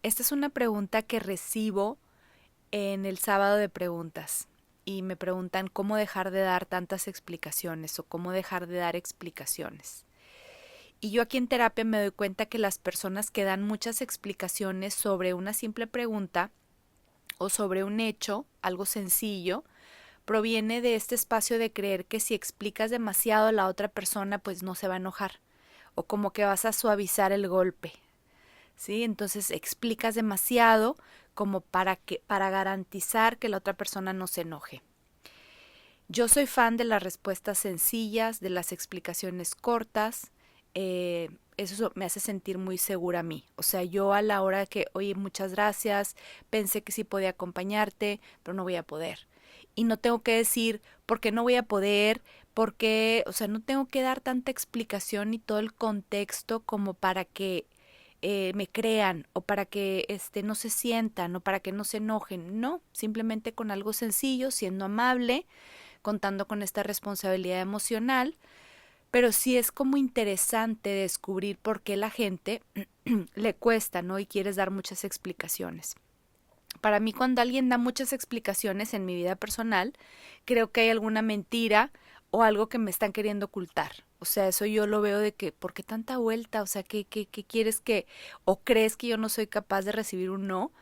Esta es una pregunta que recibo en el sábado de preguntas y me preguntan cómo dejar de dar tantas explicaciones o cómo dejar de dar explicaciones. Y yo aquí en terapia me doy cuenta que las personas que dan muchas explicaciones sobre una simple pregunta o sobre un hecho, algo sencillo, proviene de este espacio de creer que si explicas demasiado a la otra persona, pues no se va a enojar o como que vas a suavizar el golpe, ¿sí? Entonces explicas demasiado como para garantizar que la otra persona no se enoje. Yo soy fan de las respuestas sencillas, de las explicaciones cortas. Eso me hace sentir muy segura a mí. O sea, yo a la hora que, oye, muchas gracias, pensé que sí podía acompañarte, pero no voy a poder. Y no tengo que decir por qué no voy a poder, porque, o sea, no tengo que dar tanta explicación y todo el contexto como para que me crean o para que no se sientan o para que no se enojen. No, simplemente con algo sencillo, siendo amable, contando con esta responsabilidad emocional, pero sí es como interesante descubrir por qué la gente le cuesta, ¿no? Y quieres dar muchas explicaciones. Para mí, cuando alguien da muchas explicaciones en mi vida personal, creo que hay alguna mentira o algo que me están queriendo ocultar. O sea, eso yo lo veo de que, ¿por qué tanta vuelta? O sea, ¿qué quieres que, o crees que yo no soy capaz de recibir un no?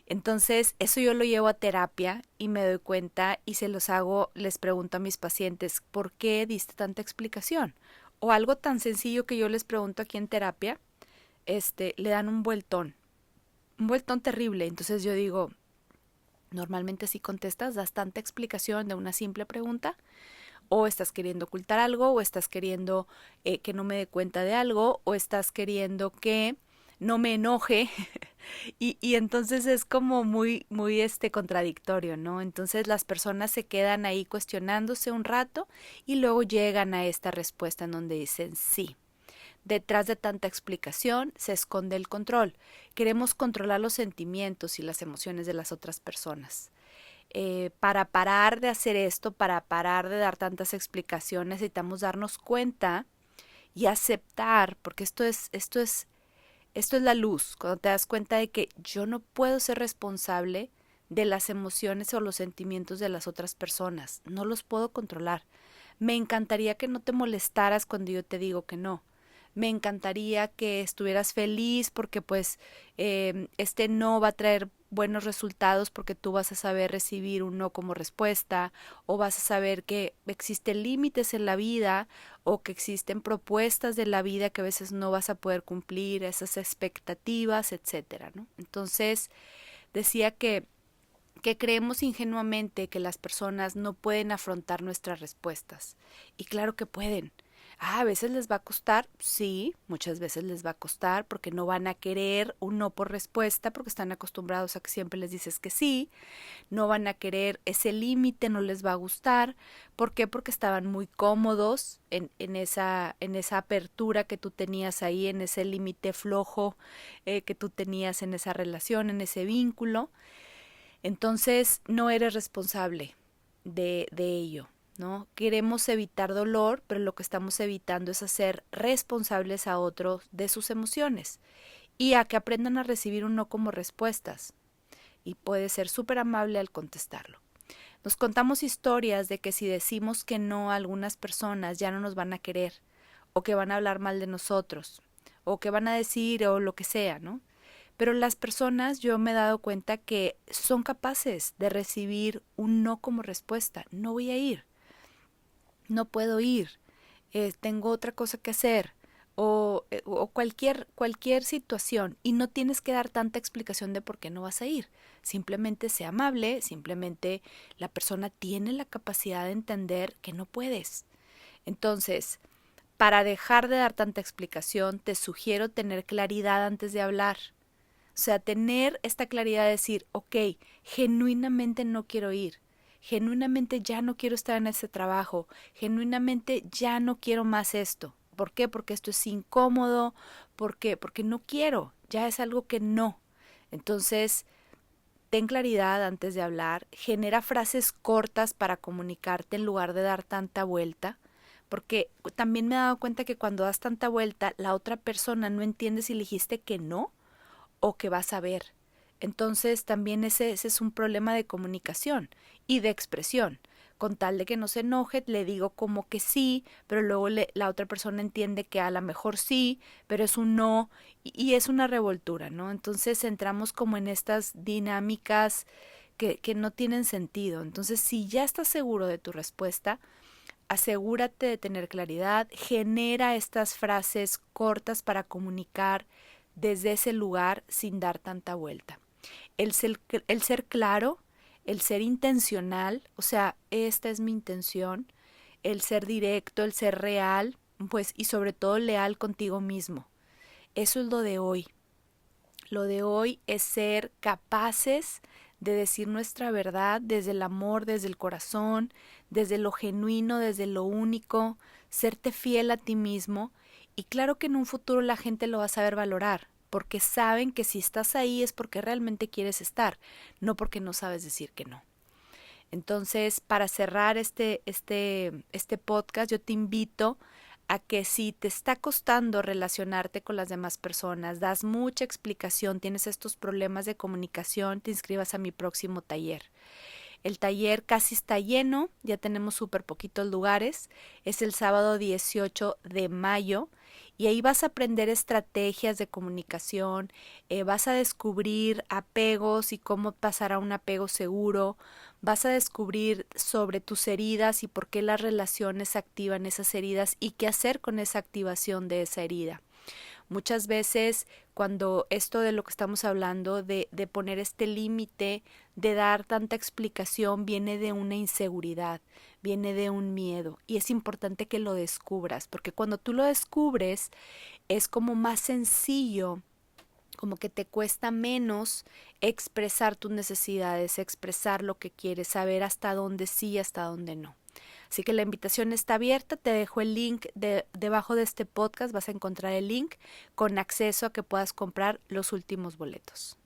Entonces, eso yo lo llevo a terapia y me doy cuenta y se los hago, les pregunto a mis pacientes, ¿por qué diste tanta explicación? O algo tan sencillo que yo les pregunto aquí en terapia, le dan un vueltón terrible. Entonces yo digo, normalmente si contestas, das tanta explicación de una simple pregunta, o estás queriendo ocultar algo, o estás queriendo que no me dé cuenta de algo, o estás queriendo que no me enoje. Y entonces es como muy contradictorio, ¿no? Entonces las personas se quedan ahí cuestionándose un rato y luego llegan a esta respuesta en donde dicen sí. Detrás de tanta explicación se esconde el control. Queremos controlar los sentimientos y las emociones de las otras personas. Para parar de hacer esto, para parar de dar tantas explicaciones, necesitamos darnos cuenta y aceptar, porque esto es la luz, cuando te das cuenta de que yo no puedo ser responsable de las emociones o los sentimientos de las otras personas, no los puedo controlar. Me encantaría que no te molestaras cuando yo te digo que no. Me encantaría que estuvieras feliz porque pues este no va a traer buenos resultados porque tú vas a saber recibir un no como respuesta o vas a saber que existen límites en la vida o que existen propuestas de la vida que a veces no vas a poder cumplir, esas expectativas, etcétera, ¿no? Entonces, decía que creemos ingenuamente que las personas no pueden afrontar nuestras respuestas. Y claro que pueden. A veces les va a costar, sí, muchas veces les va a costar porque no van a querer un no por respuesta porque están acostumbrados a que siempre les dices que sí, no van a querer ese límite, no les va a gustar. ¿Por qué? Porque estaban muy cómodos en esa apertura que tú tenías ahí, en ese límite flojo que tú tenías en esa relación, en ese vínculo. Entonces no eres responsable de ello, ¿no? Queremos evitar dolor, pero lo que estamos evitando es hacer responsables a otros de sus emociones y a que aprendan a recibir un no como respuestas. Y puede ser súper amable al contestarlo. Nos contamos historias de que si decimos que no a algunas personas ya no nos van a querer, o que van a hablar mal de nosotros, o que van a decir o lo que sea, ¿no? Pero las personas, yo me he dado cuenta que son capaces de recibir un no como respuesta. No voy a ir, no puedo ir, tengo otra cosa que hacer o cualquier situación y no tienes que dar tanta explicación de por qué no vas a ir. Simplemente sé amable, simplemente la persona tiene la capacidad de entender que no puedes. Entonces, para dejar de dar tanta explicación, te sugiero tener claridad antes de hablar. O sea, tener esta claridad de decir, ok, genuinamente no quiero ir, genuinamente ya no quiero estar en ese trabajo, genuinamente ya no quiero más esto. ¿Por qué? Porque esto es incómodo, ¿por qué? Porque no quiero, ya es algo que no. Entonces, ten claridad antes de hablar, genera frases cortas para comunicarte en lugar de dar tanta vuelta, porque también me he dado cuenta que cuando das tanta vuelta, la otra persona no entiende si le dijiste que no o que vas a ver. Entonces también ese es un problema de comunicación y de expresión. Con tal de que no se enoje, le digo como que sí, pero luego la otra persona entiende que a lo mejor sí, pero es un no, y es una revoltura, ¿no? Entonces entramos como en estas dinámicas que no tienen sentido. Entonces, si ya estás seguro de tu respuesta, asegúrate de tener claridad, genera estas frases cortas para comunicar desde ese lugar sin dar tanta vuelta. El ser claro, el ser intencional, o sea, esta es mi intención, el ser directo, el ser real, pues y sobre todo leal contigo mismo. Eso es lo de hoy. Lo de hoy es ser capaces de decir nuestra verdad desde el amor, desde el corazón, desde lo genuino, desde lo único, serte fiel a ti mismo, y claro que en un futuro la gente lo va a saber valorar, porque saben que si estás ahí es porque realmente quieres estar, no porque no sabes decir que no. Entonces, para cerrar este podcast, yo te invito a que si te está costando relacionarte con las demás personas, das mucha explicación, tienes estos problemas de comunicación, te inscribas a mi próximo taller. El taller casi está lleno, ya tenemos súper poquitos lugares, es el sábado 18 de mayo y ahí vas a aprender estrategias de comunicación, vas a descubrir apegos y cómo pasar a un apego seguro, vas a descubrir sobre tus heridas y por qué las relaciones activan esas heridas y qué hacer con esa activación de esa herida. Muchas veces cuando esto de lo que estamos hablando, de poner este límite, de dar tanta explicación, viene de una inseguridad, viene de un miedo y es importante que lo descubras, porque cuando tú lo descubres es como más sencillo, como que te cuesta menos expresar tus necesidades, expresar lo que quieres, saber hasta dónde sí y hasta dónde no. Así que la invitación está abierta, te dejo el link debajo de este podcast, vas a encontrar el link con acceso a que puedas comprar los últimos boletos.